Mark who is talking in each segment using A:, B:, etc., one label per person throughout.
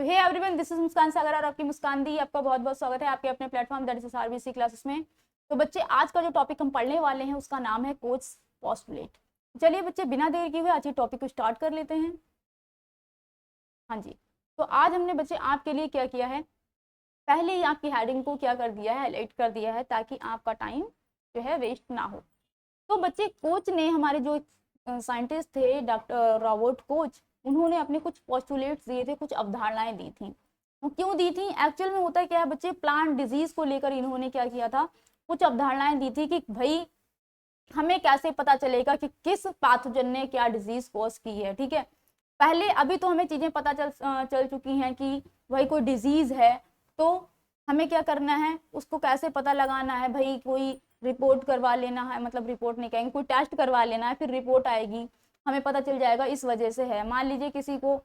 A: तो hey everyone, this is मुस्कान सागर और आपकी मुस्कान दी। आपका बहुत बहुत स्वागत है आपके अपने platform that is RBC classes में। तो बच्चे, आज का जो टॉपिक हम पढ़ने वाले हैं उसका नाम है कोच पोस्टुलेट। चलिए बच्चे, बिना देर किए हुए आज ये टॉपिक को स्टार्ट कर लेते हैं। हाँ जी, तो आज हमने बच्चे आपके लिए क्या किया है, पहले ही आपकी हेडिंग को क्या कर दिया है, हाईलाइट कर दिया है, ताकि आपका टाइम जो है वेस्ट ना हो। तो बच्चे, कोच ने, हमारे जो साइंटिस्ट थे डॉक्टर रॉबर्ट कोच, उन्होंने अपने कुछ पोस्टुलेट्स दिए थे, कुछ अवधारणाएं दी थी। वो क्यों दी थी? एक्चुअल में होता क्या है बच्चे, प्लांट डिजीज को लेकर इन्होंने क्या किया था, कुछ अवधारणाएं दी थी कि भाई हमें कैसे पता चलेगा कि किस पैथोजन ने क्या डिजीज कॉज की है। ठीक है, पहले अभी तो हमें चीजें पता चल चुकी हैं कि भाई कोई डिजीज है तो हमें क्या करना है, उसको कैसे पता लगाना है। भाई कोई रिपोर्ट करवा लेना है, मतलब रिपोर्ट नहीं कहेंगे, कोई टेस्ट करवा लेना है, फिर रिपोर्ट आएगी, हमें पता चल जाएगा इस वजह से है। मान लीजिए किसी को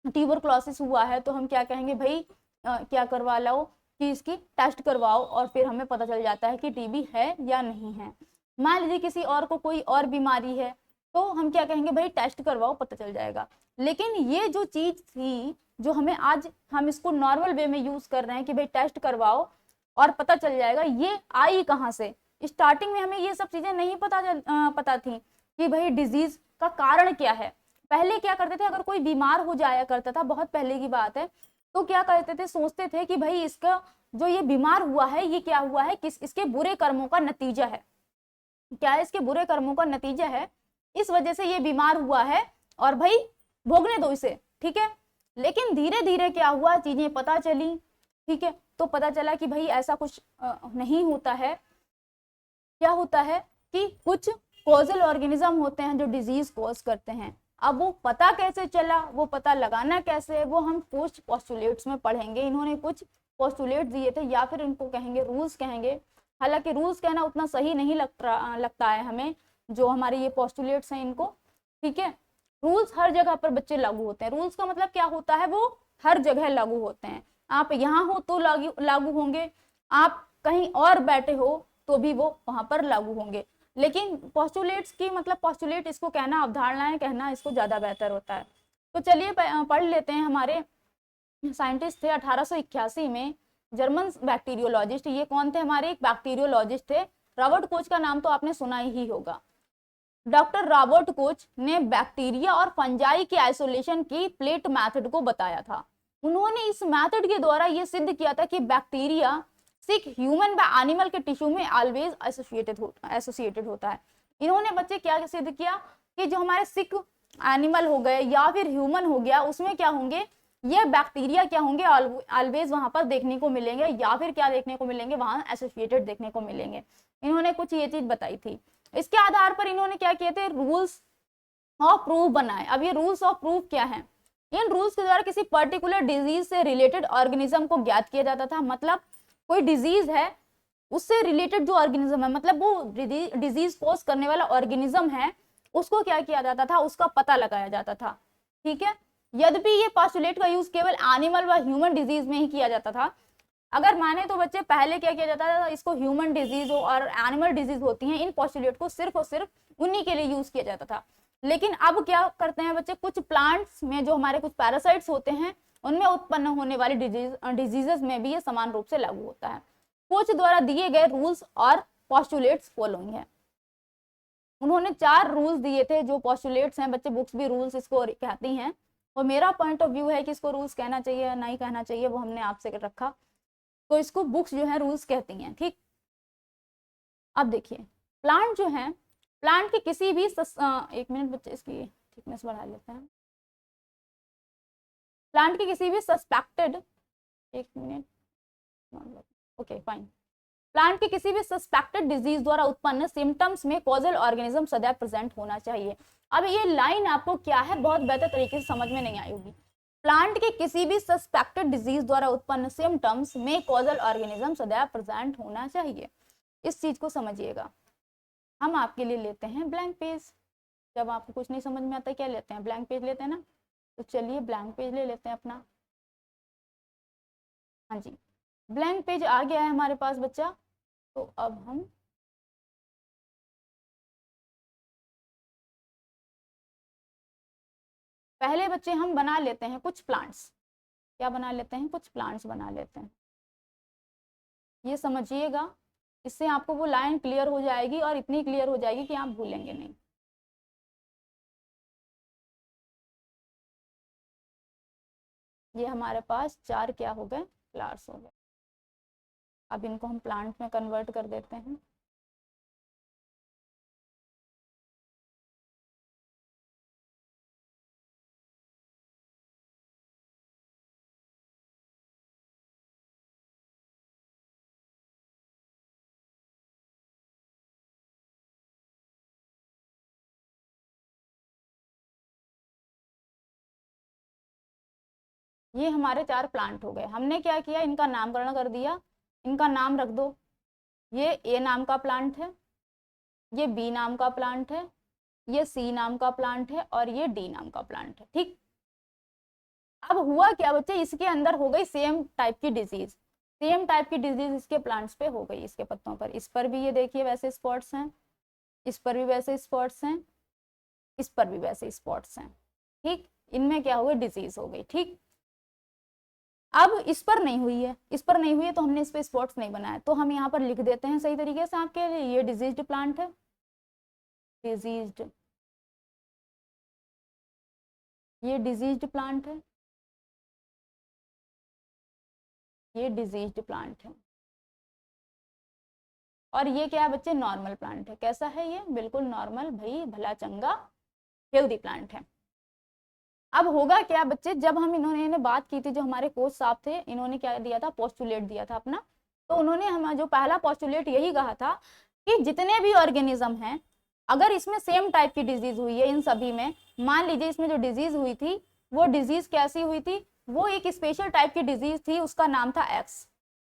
A: ट्यूबरक्लोसिस हुआ है तो हम क्या कहेंगे, भाई क्या करवा लो कि इसकी टेस्ट करवाओ, और फिर हमें पता चल जाता है कि टीबी है या नहीं है। मान लीजिए किसी और को कोई और बीमारी है तो हम क्या कहेंगे, भाई टेस्ट करवाओ, पता चल जाएगा। लेकिन ये जो चीज थी, जो हमें आज हम इसको नॉर्मल वे में यूज कर रहे हैं कि भाई टेस्ट करवाओ और पता चल जाएगा, ये आई कहाँ से? स्टार्टिंग में हमें ये सब चीजें नहीं पता थी कि भाई डिजीज का कारण क्या है। पहले क्या करते थे, अगर कोई बीमार हो जाया करता था, बहुत पहले की बात है, तो क्या करते थे, सोचते थे कि भाई इसका जो ये बीमार हुआ है, ये क्या हुआ है, किस इसके बुरे कर्मों का नतीजा है। क्या है? इसके बुरे कर्मों का नतीजा है, इस वजह से ये बीमार हुआ है और भाई भोगने दो इसे। ठीक है, लेकिन धीरे धीरे क्या हुआ, चीजें पता चली। ठीक है, तो पता चला कि भाई ऐसा कुछ नहीं होता है। क्या होता है कि कुछ कॉजल ऑर्गेनिज्म होते हैं जो डिजीज कॉज करते हैं। अब वो पता कैसे चला, वो पता लगाना कैसे है, वो हम कुछ पोस्टुलेट्स में पढ़ेंगे। इन्होंने कुछ पोस्टुलेट दिए थे, या फिर इनको कहेंगे रूल्स कहेंगे। हालांकि रूल्स कहना उतना सही नहीं लगता है हमें, जो हमारे ये पोस्टुलेट्स हैं इनको। ठीक है, रूल्स हर जगह पर बच्चे लागू होते हैं। रूल्स का मतलब क्या होता है, वो हर जगह लागू होते हैं। आप यहाँ हो तो लागू होंगे, आप कहीं और बैठे हो तो भी वो वहां पर लागू होंगे। लेकिन पोस्टुलेट्स की मतलब, पोस्टुलेट इसको कहना, अवधारणाएं कहना, इसको ज्यादा बेहतर होता है। तो चलिए पढ़ लेते हैं। हमारे साइंटिस्ट थे 1881 में, जर्मन बैक्टीरियोलॉजिस्ट। ये कौन थे? हमारे एक बैक्टीरियोलॉजिस्ट थे। रॉबर्ट कोच का नाम तो आपने सुना ही होगा। डॉक्टर रॉबर्ट कोच ने बैक्टीरिया और फंजाई के आइसोलेशन की प्लेट मेथड को बताया था। उन्होंने इस मेथड के द्वारा यह सिद्ध किया था कि बैक्टीरिया सिक ह्यूमन व एनिमल के टिश्यू में ऑलवेज एसोसिएटेड होता है। इन्होंने बच्चे क्या सिद्ध किया कि जो हमारे सिक एनिमल हो गए या फिर ह्यूमन हो गया, उसमें क्या होंगे, ये बैक्टीरिया क्या होंगे, ऑलवेज वहां पर देखने को मिलेंगे, या फिर क्या देखने को मिलेंगे, वहां एसोसिएटेड देखने को मिलेंगे। इन्होंने कुछ ये चीज बताई थी। इसके आधार पर इन्होंने क्या किए थे, रूल्स ऑफ प्रूफ बनाए। अब ये रूल्स ऑफ प्रूफ क्या है? इन रूल्स के द्वारा किसी पर्टिकुलर डिजीज से रिलेटेड ऑर्गेनिज्म को ज्ञात किया जाता था। मतलब कोई डिजीज है, उससे रिलेटेड जो ऑर्गेनिज्म है, मतलब वो डिजीज कॉज करने वाला ऑर्गेनिज्म है, उसको क्या किया जाता था, उसका पता लगाया जाता था। ठीक है, यद्यपि ये पोस्टुलेट का यूज केवल एनिमल व ह्यूमन डिजीज में ही किया जाता था। अगर माने तो बच्चे, पहले क्या किया जाता था, इसको ह्यूमन डिजीज हो और एनिमल डिजीज होती हैं, इन पोस्टुलेट को सिर्फ और सिर्फ उन्हीं के लिए यूज किया जाता था। लेकिन अब क्या करते हैं बच्चे, कुछ प्लांट्स में जो हमारे कुछ पैरासाइट्स होते हैं, उनमें उत्पन्न होने वाली डिजीजेस में भी ये समान रूप से लागू होता है। कोच द्वारा दिए गए रूल्स और पोस्टुलेट्स फॉलोइंग है। उन्होंने 4 रूल्स दिए थे, जो पोस्टुलेट्स हैं बच्चे, बुक्स भी रूल्स इसको कहती हैं। और मेरा पॉइंट ऑफ व्यू है कि इसको रूल्स कहना चाहिए या नहीं कहना चाहिए, वो हमने आपसे रखा। तो इसको बुक्स जो है रूल्स कहती हैं। ठीक, अब देखिए, प्लांट जो है, प्लांट के किसी भी एक मिनट बच्चे, इसकी थिकनेस बढ़ा लेते हैं। प्लांट के किसी भी सस्पेक्टेड, एक मिनट, ओके फाइन, प्लांट के किसी भी सस्पेक्टेड डिजीज द्वारा उत्पन्न सिम्टम्स में कॉजल ऑर्गेनिज्म सदैव प्रेजेंट होना चाहिए। अब ये लाइन आपको क्या है, बहुत बेहतर तरीके से समझ में नहीं आई होगी। प्लांट के किसी भी सस्पेक्टेड डिजीज द्वारा उत्पन्न सिम्टम्स में कॉजल ऑर्गेनिज्म सदैव प्रेजेंट होना चाहिए। इस चीज को समझिएगा। हम आपके लिए लेते हैं ब्लैंक पेज। जब आपको कुछ नहीं समझ में आता क्या लेते हैं, ब्लैंक पेज लेते हैं ना। तो चलिए ब्लैंक पेज ले लेते हैं अपना। हाँ जी, ब्लैंक पेज आ गया है हमारे पास बच्चा। तो अब हम पहले बच्चे हम बना लेते हैं कुछ प्लांट्स। क्या बना लेते हैं, कुछ प्लांट्स बना लेते हैं। ये समझिएगा, इससे आपको वो लाइन क्लियर हो जाएगी और इतनी क्लियर हो जाएगी कि आप भूलेंगे नहीं। ये हमारे पास 4 क्या हो गए, फ्लावर्स हो गए। अब इनको हम प्लांट में कन्वर्ट कर देते हैं। ये हमारे 4 प्लांट हो गए। हमने क्या किया, इनका नामकरण कर दिया, इनका नाम रख दो। ये ए नाम का प्लांट है, ये बी नाम का प्लांट है, ये सी नाम का प्लांट है और ये डी नाम का प्लांट है। ठीक, अब हुआ क्या बच्चे, इसके अंदर हो गई सेम टाइप की डिजीज, सेम टाइप की डिजीज इसके प्लांट्स पे हो गई, इसके पत्तों पर। इस पर भी ये देखिए वैसे स्पॉट्स हैं, इस पर भी वैसे स्पॉट्स हैं, इस पर भी वैसे स्पॉट्स हैं। ठीक, इनमें क्या हो गई, डिजीज हो गई। ठीक, अब इस पर नहीं हुई है, इस पर नहीं हुई है तो हमने इस पे स्पॉट्स नहीं बनाया, तो हम यहाँ पर लिख देते हैं सही तरीके से आपके लिए, ये डिजीज्ड प्लांट है, डिजीज्ड, ये डिजीज्ड प्लांट है, ये डिजीज्ड प्लांट है। और ये क्या है बच्चे, नॉर्मल प्लांट है। कैसा है ये, बिल्कुल नॉर्मल, भाई भला चंगा हेल्दी प्लांट है। अब होगा क्या बच्चे, जब हम इन्होंने बात की थी, जो हमारे कोच साहब थे, इन्होंने क्या दिया था, पोस्टुलेट दिया था अपना। तो उन्होंने हम जो पहला पोस्टुलेट यही कहा था कि जितने भी ऑर्गेनिज्म हैं, अगर इसमें सेम टाइप की डिजीज हुई है इन सभी में, मान लीजिए इसमें जो डिजीज हुई थी वो डिजीज कैसी हुई थी, वो एक स्पेशल टाइप की डिजीज थी, उसका नाम था एक्स।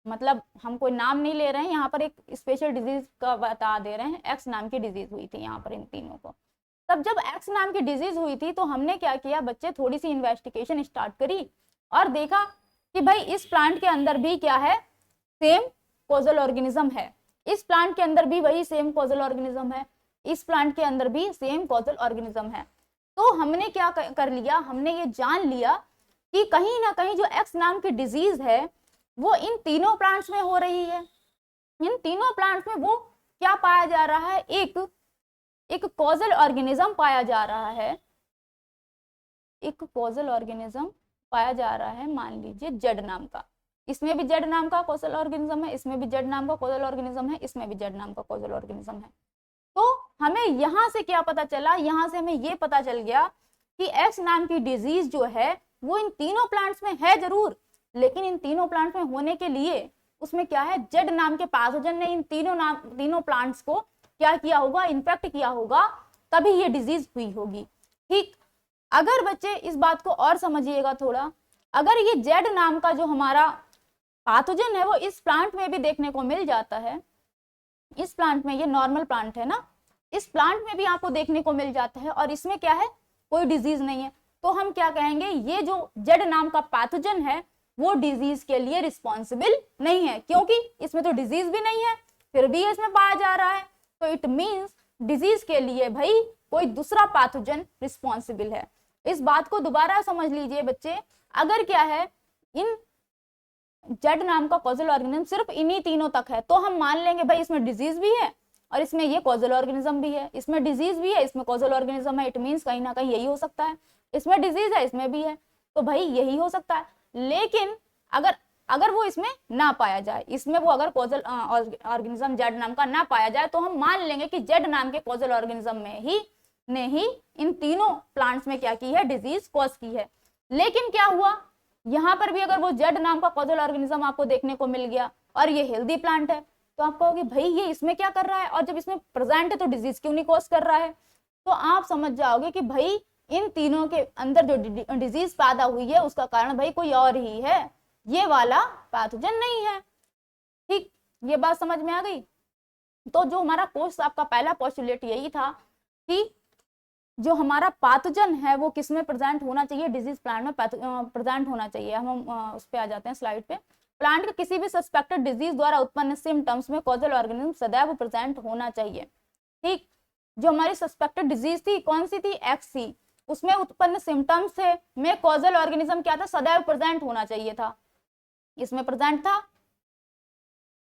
A: मतलब हम कोई नाम नहीं ले रहे हैं यहाँ पर, एक स्पेशल डिजीज का बता दे रहे हैं, एक्स नाम की डिजीज हुई थी यहाँ पर इन तीनों को। तब जब एक्स नाम की डिजीज हुई थी तो हमने क्या किया बच्चे, थोड़ी सी इन्वेस्टिगेशन स्टार्ट करी और देखा कि भाई इस प्लांट के अंदर भी क्या है, सेम कॉजल ऑर्गेनिज्म है, इस प्लांट के अंदर भी वही सेम कॉजल ऑर्गेनिज्म है, इस प्लांट के अंदर भी सेम कॉजल ऑर्गेनिज्म है। तो हमने क्या कर लिया, हमने ये जान लिया कि कहीं ना कहीं जो एक्स नाम की डिजीज है वो इन तीनों प्लांट्स में हो रही है। इन तीनों प्लांट्स में वो क्या पाया जा रहा है, एक कॉजल ऑर्गेनिज्म पाया जा रहा है, एक कॉजल ऑर्गेनिज्म पाया जा रहा है, मान लीजिए जेड नाम का। इसमें भी जेड नाम का कॉजल ऑर्गेनिज्म है, इसमें भी जेड नाम का कॉजल ऑर्गेनिज्म है, इसमें भी जेड नाम का कॉजल ऑर्गेनिज्म है। तो हमें यहाँ से क्या पता चला, यहाँ से हमें ये पता चल गया कि एक्स नाम की डिजीज जो है वो इन तीनों प्लांट्स में है जरूर, लेकिन इन तीनों प्लांट्स में होने के लिए उसमें क्या है, जेड नाम के पैथोजन ने इन तीनों प्लांट्स को क्या किया होगा, इन्फेक्ट किया होगा, तभी ये डिजीज हुई होगी। ठीक, अगर बच्चे इस बात को और समझिएगा थोड़ा, अगर ये जेड नाम का जो हमारा पैथोजन है वो इस प्लांट में भी देखने को मिल जाता है, इस प्लांट में, ये नॉर्मल प्लांट है ना, इस प्लांट में भी आपको देखने को मिल जाता है और इसमें क्या है, कोई डिजीज नहीं है, तो हम क्या कहेंगे, ये जो जेड नाम का पैथोजन है वो डिजीज के लिए रिस्पॉन्सिबल नहीं है, क्योंकि इसमें तो डिजीज भी नहीं है फिर भी इसमें पाया जा रहा है, तो इट मीन्स डिजीज के लिए भाई कोई दूसरा पैथोजन रिस्पॉन्सिबल है। इस बात को दोबारा समझ लीजिए बच्चे, अगर क्या है, इन जेड नाम का कॉजल ऑर्गेनिज्म सिर्फ इन्हीं तीनों तक है, तो हम मान लेंगे भाई इसमें डिजीज भी है और इसमें ये कॉजल ऑर्गेनिज्म भी है, इसमें डिजीज भी है, इसमें कॉजल ऑर्गेनिज्म है, इट मीन्स कहीं ना कहीं यही हो सकता है, इसमें डिजीज है इसमें भी है, तो भाई यही हो सकता है। लेकिन अगर वो इसमें ना पाया जाए, इसमें वो अगर कॉजल ऑर्गेनिज्म जेड नाम का ना पाया जाए, तो हम मान लेंगे कि जेड नाम के कॉजल ऑर्गेनिज्म में ही ने ही इन तीनों प्लांट्स में क्या की है, डिजीज कॉज की है। लेकिन क्या हुआ, यहाँ पर भी अगर वो जेड नाम का कॉजल ऑर्गेनिज्म आपको देखने को मिल गया और ये हेल्दी प्लांट है, तो आप कहोगे भाई ये इसमें क्या कर रहा है, और जब इसमें प्रेजेंट है तो डिजीज क्यों नहीं कॉज कर रहा है। तो आप समझ जाओगे कि भाई इन तीनों के अंदर जो डिजीज पैदा हुई है उसका कारण भाई कोई और ही है, ये वाला पैथोजन नहीं है। ठीक, ये बात समझ में आ गई। तो जो हमारा कोर्स आपका पहला पोस्टुलेट यही था कि जो हमारा पैथोजन है वो किस में प्रेजेंट होना चाहिए, डिजीज प्लांट में प्रेजेंट होना चाहिए। हम उस पे आ जाते हैं स्लाइड पे। प्लांट के किसी भी सस्पेक्टेड डिजीज द्वारा उत्पन्न सिम्टम्स में कॉजल ऑर्गेनिज्म सदैव प्रेजेंट होना चाहिए। ठीक, जो हमारी सस्पेक्टेड डिजीज थी कौन सी थी, एक्स थी, उसमें उत्पन्न सिम्टम्स थे, में कॉजल ऑर्गेनिज्म क्या था, सदैव प्रेजेंट होना चाहिए था। इसमें प्रेजेंट था,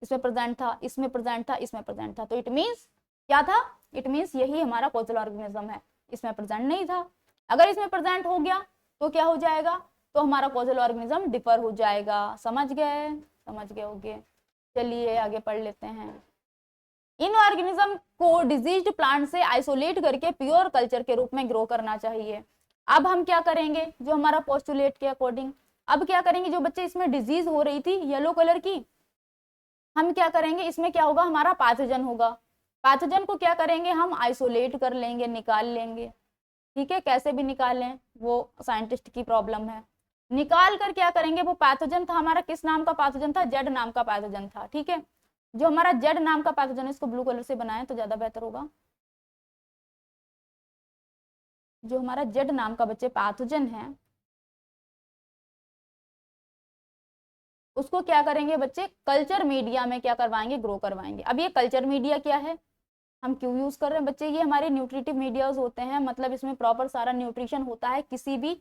A: इसमें प्रेजेंट था, इसमें प्रेजेंट था, इसमें प्रेजेंट था, तो इट मीन्स क्या था, इट मीन्स यही हमारा कॉजल ऑर्गेनिज्म है। इसमें प्रेजेंट नहीं था, अगर इसमें प्रेजेंट हो गया तो क्या हो जाएगा, तो हमारा कॉजल ऑर्गेनिज्म डिफर हो जाएगा। समझ गए, समझ गए होगे। चलिए आगे पढ़ लेते हैं। इन ऑर्गेनिज्म को डिजीज्ड प्लांट से आइसोलेट करके प्योर कल्चर के रूप में ग्रो करना चाहिए। अब हम क्या करेंगे, जो हमारा पोस्टुलेट के अकॉर्डिंग, अब क्या करेंगे, जो बच्चे इसमें डिजीज हो रही थी येलो कलर की, हम क्या करेंगे, इसमें क्या होगा, हमारा पैथोजन होगा। पैथोजन को क्या करेंगे, हम आइसोलेट कर लेंगे, निकाल लेंगे। ठीक है, कैसे भी निकालें वो साइंटिस्ट की प्रॉब्लम है। निकाल कर क्या करेंगे, वो पैथोजन था हमारा, किस नाम का पैथोजन था, जेड नाम का पैथोजन था। ठीक है, जो हमारा जेड नाम का पैथोजन, इसको ब्लू कलर से बनाएं तो ज्यादा बेहतर होगा। जो हमारा जेड नाम का बच्चे पैथोजन है, उसको क्या करेंगे बच्चे, कल्चर मीडिया में क्या करवाएंगे, ग्रो करवाएंगे। अब ये कल्चर मीडिया क्या है, हम क्यों यूज कर रहे हैं बच्चे, ये हमारे न्यूट्रिटिव मीडियाज होते हैं, मतलब इसमें प्रॉपर सारा न्यूट्रिशन होता है किसी भी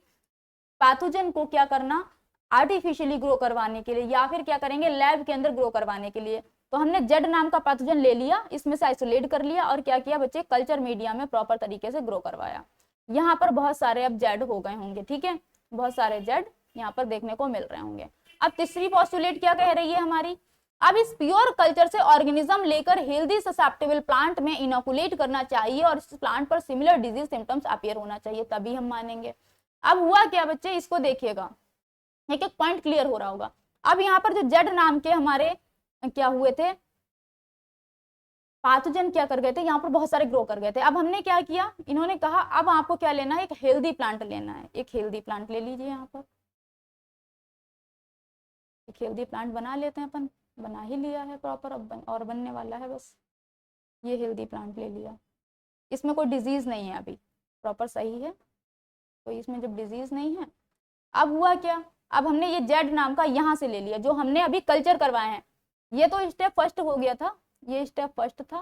A: पैथोजन को क्या करना, आर्टिफिशियली ग्रो करवाने के लिए, या फिर क्या करेंगे लैब के अंदर ग्रो करवाने के लिए। तो हमने जेड नाम का पैथोजन ले लिया, इसमें से आइसोलेट कर लिया और क्या किया बच्चे, कल्चर मीडिया में प्रॉपर तरीके से ग्रो करवाया। यहाँ पर बहुत सारे अब जेड हो गए होंगे। ठीक है, बहुत सारे जेड यहाँ पर देखने को मिल रहे होंगे। अब तीसरी पोस्टुलेट क्या कह रही है हमारी, अब इस प्योर कल्चर से ऑर्गेनिज्म लेकर हेल्दी ससेप्टेबल प्लांट में इनोकुलेट करना चाहिए और इस प्लांट पर सिमिलर डिजीज सिम्टम्स अपीयर होना चाहिए, तभी हम मानेंगे। अब हुआ क्या बच्चे, इसको देखिएगा, एक एक पॉइंट क्लियर हो रहा होगा। अब यहाँ पर जो जेड नाम के हमारे क्या हुए थे पैथोजन, क्या कर गए थे, यहाँ पर बहुत सारे ग्रो कर गए थे। अब हमने क्या किया, इन्होंने कहा अब आपको क्या लेना है, एक हेल्दी प्लांट लेना है। एक हेल्दी प्लांट ले लीजिए, यहाँ पर एक हेल्दी प्लांट बना लेते हैं अपन, बना ही लिया है प्रॉपर, अब और बनने वाला है बस। ये हेल्दी प्लांट ले लिया, इसमें कोई डिजीज नहीं है, अभी प्रॉपर सही है, तो इसमें जब डिजीज नहीं है। अब हुआ क्या, अब हमने ये जेड नाम का यहाँ से ले लिया, जो हमने अभी कल्चर करवाए हैं। ये तो स्टेप फर्स्ट हो गया था, ये स्टेप फर्स्ट था,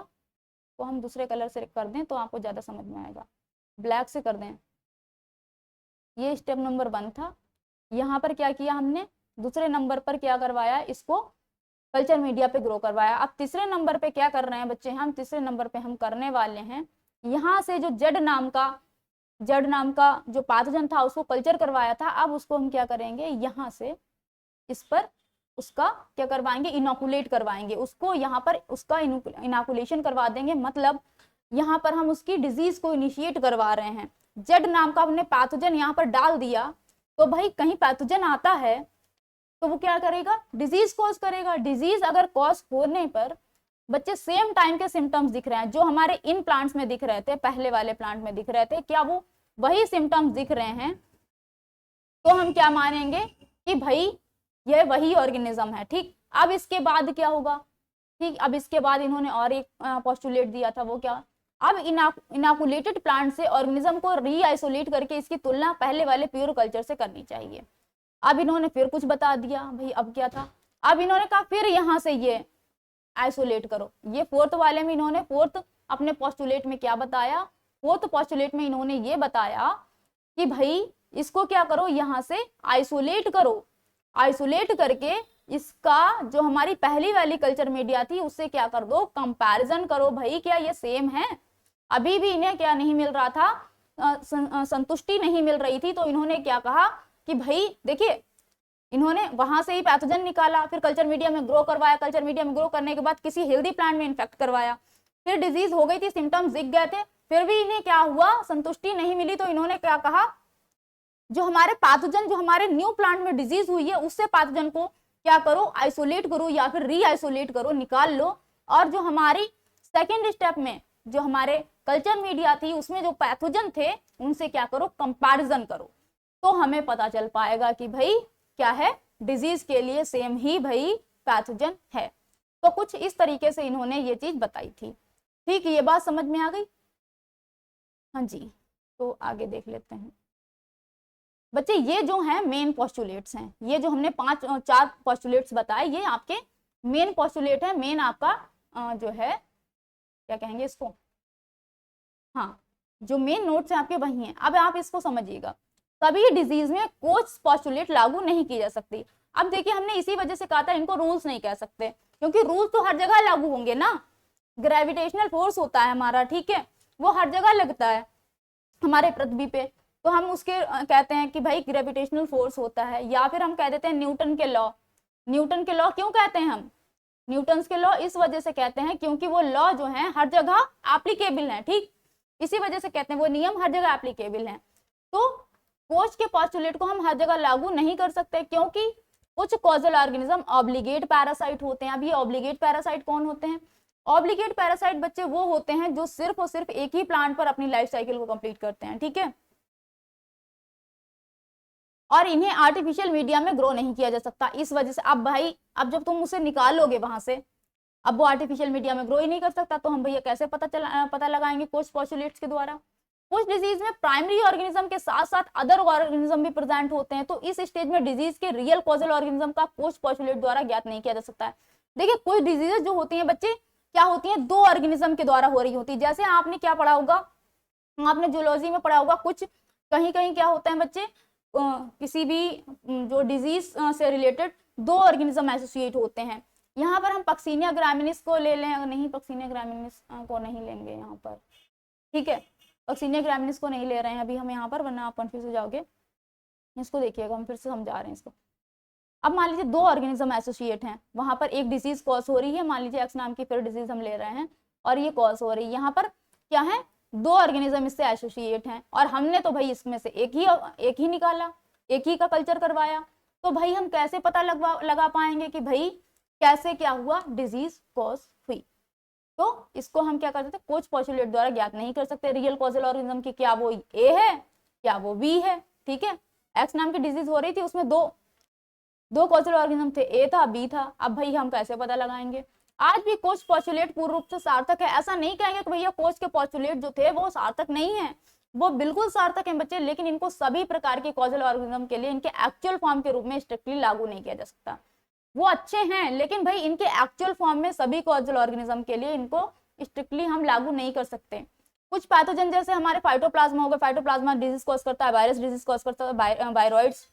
A: तो हम दूसरे कलर से कर दें तो आपको ज्यादा समझ में आएगा, ब्लैक से कर दें। ये स्टेप नंबर 1 था, यहाँ पर क्या किया हमने, दूसरे नंबर पर क्या करवाया, इसको कल्चर मीडिया पे ग्रो करवाया। अब तीसरे नंबर पे क्या कर रहे हैं बच्चे, हम तीसरे नंबर पे हम करने वाले हैं, यहाँ से जो जेड नाम का जो पैथोजन था उसको कल्चर करवाया था, अब उसको हम क्या करेंगे, यहाँ से इस पर उसका क्या करवाएंगे, इनोकुलेट करवाएंगे उसको, यहाँ पर उसका इनोकुलेशन करवा देंगे, मतलब यहाँ पर हम उसकी डिजीज को इनिशिएट करवा रहे हैं। जेड नाम का हमने पैथोजन यहाँ पर डाल दिया, तो भाई कहीं पैथोजन आता है तो वो क्या करेगा, डिजीज कॉज करेगा। डिजीज अगर कॉज होने पर बच्चे सेम टाइम के सिम्टम्स दिख रहे हैं, जो हमारे इन प्लांट्स में दिख रहे थे, पहले वाले प्लांट में दिख रहे थे, क्या वो वही सिम्टम्स दिख रहे हैं, तो हम क्या मानेंगे कि भाई ये वही ऑर्गेनिज्म है। ठीक, अब इसके बाद क्या होगा, ठीक, अब इसके बाद इन्होंने और एक पोस्टुलेट दिया था, वो क्या, अब इनोकुलेटेड प्लांट से ऑर्गेनिज्म को रीआइसोलेट करके इसकी तुलना पहले वाले प्योर कल्चर से करनी चाहिए। अब इन्होंने फिर कुछ बता दिया भाई, अब क्या था, अब इन्होंने कहा फिर यहाँ से ये आइसोलेट करो। ये फोर्थ वाले में इन्होंने फोर्थ अपने पोस्टुलेट में क्या बताया, फोर्थ पोस्टुलेट में इन्होंने ये बताया कि भाई इसको क्या करो, यहाँ से आइसोलेट करो, आइसोलेट करके इसका जो हमारी पहली वाली कल्चर मीडिया थी उससे क्या कर दो, कंपैरिजन करो, भाई क्या ये सेम है। अभी भी इन्हें क्या नहीं मिल रहा था, संतुष्टि नहीं मिल रही थी, तो इन्होंने क्या कहा कि भाई देखिए, इन्होंने वहां से ही पैथोजन निकाला, फिर कल्चर मीडिया में ग्रो करवाया, कल्चर मीडिया में ग्रो करने के बाद किसी हेल्दी प्लांट में इन्फेक्ट करवाया, फिर डिजीज हो गई थी, सिम्टम्स दिख गए थे, फिर भी इन्हें क्या हुआ, संतुष्टि नहीं मिली, तो इन्होंने क्या कहा, जो हमारे पैथोजन, जो हमारे न्यू प्लांट में डिजीज हुई है उससे पैथोजन को क्या करो, आइसोलेट करो या फिर रीआइसोलेट करो, निकाल लो, और जो हमारी सेकेंड स्टेप में जो हमारे कल्चर मीडिया थी उसमें जो पैथोजन थे उनसे क्या करो, कंपैरिजन करो, तो हमें पता चल पाएगा कि भाई क्या है, डिजीज के लिए सेम ही भाई पैथोजन है। तो कुछ इस तरीके से इन्होंने ये चीज बताई थी। ठीक, ये बात समझ में आ गई, हाँ जी। तो आगे देख लेते हैं बच्चे, ये जो है मेन पोस्टुलेट्स हैं, ये जो हमने 4 पोस्टुलेट्स बताए, ये आपके मेन पोस्टुलेट है, मेन आपका जो है क्या कहेंगे इसको, हाँ जो मेन नोट्स हैं आपके वही हैं। अब आप इसको समझिएगा, सभी डिजीज में कोच पॉस्टुलेट लागू नहीं की जा सकती। अब देखिए हमने इसी वजह से कहा था इनको रूल्स नहीं कह सकते, क्योंकि रूल्स तो हर जगह लागू होंगे ना। ग्रेविटेशनल फोर्स होता है हमारा, ठीक है, वो हर जगह लगता है हमारे पृथ्वी पे, तो हम उसके कहते हैं कि भाई ग्रेविटेशनल फोर्स होता है। या फिर हम कह देते हैं न्यूटन के लॉ। न्यूटन के लॉ क्यों कहते हैं हम? न्यूटन के लॉ इस वजह से कहते हैं क्योंकि वो लॉ जो है हर जगह एप्लीकेबल है, ठीक, इसी वजह से कहते हैं वो नियम हर जगह एप्लीकेबल है। तो कोच के पॉस्टुलेट को हम हर जगह लागू नहीं कर सकते, क्योंकि कुछ कॉजल ऑर्गेनिज्म ऑब्लिगेट पैरासाइट होते हैं। अब ये ऑब्लिगेट पैरासाइट कौन होते हैं? ऑब्लिगेट पैरासाइट बच्चे वो होते हैं जो सिर्फ और सिर्फ एक ही प्लांट पर अपनी लाइफ साइकिल को कंप्लीट करते हैं, ठीक है, और इन्हें आर्टिफिशियल मीडिया में ग्रो नहीं किया जा सकता। इस वजह से अब भाई, अब जब तुम उसे निकालोगे वहां से, अब वो आर्टिफिशियल मीडिया में ग्रो ही नहीं कर सकता, तो हम भैया कैसे पता लगाएंगे? कोच पॉस्टुलेट्स के द्वारा। कुछ डिजीज में प्राइमरी ऑर्गेनिज्म के साथ साथ अदर ऑर्गेनिज्म भी प्रेजेंट होते हैं, तो इस स्टेज में डिजीज के रियल कॉजल ऑर्गेनिज्म का कोच पॉस्टुलेट द्वारा ज्ञात नहीं किया जा सकता है। देखिए कुछ डिजीजेस जो होती हैं बच्चे, क्या होती हैं, दो ऑर्गेनिज्म के द्वारा हो रही होती है। जैसे आपने क्या पढ़ा होगा, आपने जूलॉजी में पढ़ा होगा, कुछ कहीं कहीं क्या होता है बच्चे, किसी भी जो डिजीज से रिलेटेड दो ऑर्गेनिज्म एसोसिएट होते हैं। यहाँ पर हम पक्सीनिया ग्रामिनिस को ले लें, नहीं पक्सीनिया ग्रामिनिस को नहीं लेंगे यहाँ पर, ठीक है, पक्सीनिया ग्रामिनिस को नहीं ले रहे हैं अभी हम यहाँ पर, वरना आप कंफ्यूज हो जाओगे। इसको देखिएगा, हम फिर से समझा रहे हैं इसको। अब मान लीजिए दो ऑर्गेनिज्म एसोसिएट हैं, वहां पर एक डिजीज कॉज हो रही है, मान लीजिए एक्स नाम की फिर डिजीज हम ले रहे हैं और ये कॉज हो रही है। यहाँ पर क्या है, दो ऑर्गेनिज्म इससे एसोसिएट हैं, और हमने तो भाई इसमें से एक ही निकाला, एक ही का कल्चर करवाया, तो भाई हम कैसे पता लगा पाएंगे कि भाई कैसे क्या हुआ, डिजीज कॉज हुई? तो इसको हम क्या कर सकते हैं, कोच पॉस्टुलेट द्वारा ज्ञात नहीं कर सकते रियल कॉजल ऑर्गेनिज्म की, क्या वो ए है क्या वो बी है, ठीक है। एक्स नाम की डिजीज हो रही थी, उसमें दो कॉजल ऑर्गेनिज्म थे, ए था बी था। अब भाई हम कैसे पता लगाएंगे? आज भी कोच पॉस्टुलेट पूर्ण रूप से सार्थक है, ऐसा नहीं कहेंगे कि भैया कोच के पॉस्टुलेट जो थे वो सार्थक नहीं है, वो बिल्कुल सार्थक हैं बच्चे, लेकिन इनको सभी प्रकार के कॉजल ऑर्गेनिज्म के लिए इनके एक्चुअल फॉर्म के रूप में स्ट्रिक्टली लागू नहीं किया जा सकता। वो अच्छे हैं, लेकिन भाई इनके एक्चुअल फॉर्म में सभी कॉजल ऑर्गेनिज्म के लिए इनको स्ट्रिक्टली हम लागू नहीं कर सकते। कुछ पैथोजन जैसे हमारे फाइटोप्लाज्मा हो गए, फाइटोप्लाज्मा डिजीज कॉज करता है, वायरस डिजीज कॉज करता है, वायरॉइड्स,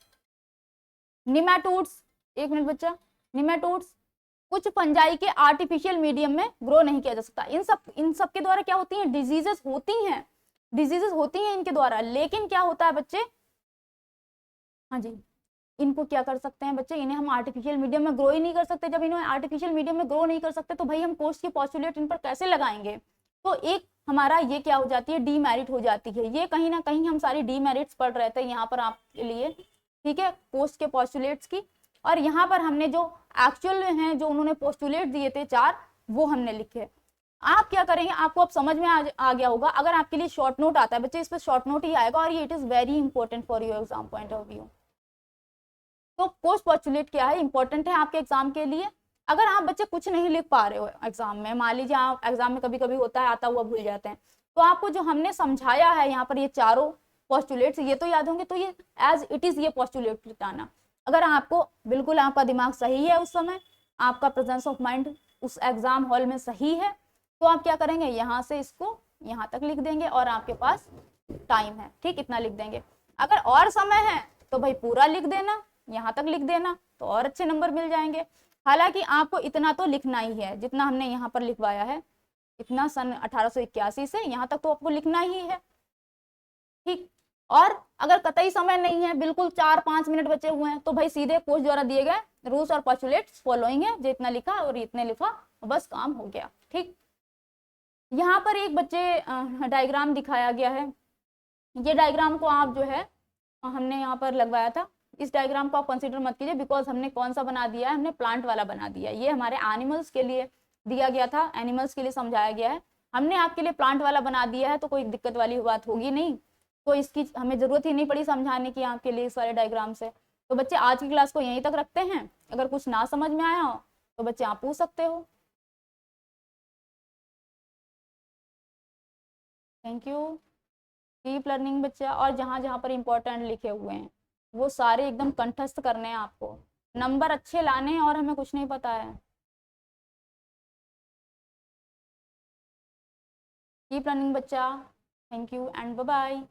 A: निमेटोड्स, एक मिनट बच्चा, निमेटोड्स, कुछ फंजाई के आर्टिफिशियल मीडियम में ग्रो नहीं किया जा सकता। इन सब के द्वारा क्या होती हैं, डिजीजेस होती हैं इनके द्वारा, लेकिन क्या होता है बच्चे, हाँ जी, इनको क्या कर सकते हैं बच्चे, इन्हें हम आर्टिफिशियल मीडियम में ग्रो ही नहीं कर सकते। जब इन्हें आर्टिफिशियल मीडियम में ग्रो नहीं कर सकते तो भाई हम कोच की पॉस्टुलेट इन पर कैसे लगाएंगे? तो एक हमारा ये क्या हो जाती है, डीमेरिट हो जाती है। ये कहीं ना कहीं हम सारी डीमेरिट्स पढ़ रहे थे यहाँ पर आपके लिए, ठीक है, कोच के पॉस्टुलेट्स की। और यहाँ पर हमने जो एक्चुअल हैं, जो उन्होंने पोस्टुलेट दिए थे 4, वो हमने लिखे। आप क्या करेंगे, आपको अब समझ में आ गया होगा। अगर आपके लिए शॉर्ट नोट आता है बच्चे, इस पर शॉर्ट नोट ही आएगा, और ये it is very important for your exam point of view. तो कोच पॉस्टुलेट क्या है, इंपॉर्टेंट है आपके एग्जाम के लिए। अगर आप बच्चे कुछ नहीं लिख पा रहे हो एग्जाम में, मान लीजिए आप एग्जाम में कभी कभी होता है आता हुआ भूल जाते हैं, तो आपको जो हमने समझाया है यहाँ पर, ये चारों पॉस्टुलेट्स ये तो याद होंगे, तो ये एज इट इज ये पॉस्टुलेट लिटाना। अगर आपको बिल्कुल आपका दिमाग सही है उस समय, आपका प्रेजेंस ऑफ माइंड उस एग्जाम हॉल में सही है, तो आप क्या करेंगे, यहाँ से इसको यहाँ तक लिख देंगे, और आपके पास टाइम है, ठीक, इतना लिख देंगे। अगर और समय है तो भाई पूरा लिख देना, यहाँ तक लिख देना, तो और अच्छे नंबर मिल जाएंगे। हालांकि आपको इतना तो लिखना ही है, जितना हमने यहाँ पर लिखवाया है, इतना सन 1881 से यहाँ तक तो आपको लिखना ही है, ठीक। और अगर कतई समय नहीं है, बिल्कुल 4-5 मिनट बचे हुए हैं, तो भाई सीधे कोच द्वारा दिए गए रूल्स और पॉस्टुलेट्स फॉलोइंग है, जितना लिखा और इतने लिखा, बस काम हो गया, ठीक। यहाँ पर एक बच्चे डायग्राम दिखाया गया है, ये डायग्राम को आप जो है हमने यहाँ पर लगवाया था। इस डायग्राम को आप कंसीडर मत कीजिए, बिकॉज हमने कौन सा बना दिया है, हमने प्लांट वाला बना दिया। ये हमारे एनिमल्स के लिए दिया गया था, एनिमल्स के लिए समझाया गया है, हमने आपके लिए प्लांट वाला बना दिया है, तो कोई दिक्कत वाली बात होगी नहीं, तो इसकी हमें जरूरत ही नहीं पड़ी समझाने की आपके लिए इस वाले डायग्राम से। तो बच्चे आज की क्लास को यहीं तक रखते हैं, अगर कुछ ना समझ में आया हो तो बच्चे आप पूछ सकते हो। थैंक यू, कीप लर्निंग बच्चा। और जहाँ जहाँ पर इंपॉर्टेंट लिखे हुए हैं वो सारे एकदम कंठस्थ करने हैं, आपको नंबर अच्छे लाने हैं, और हमें कुछ नहीं पता है। कीप लर्निंग बच्चा। Thank you and bye bye.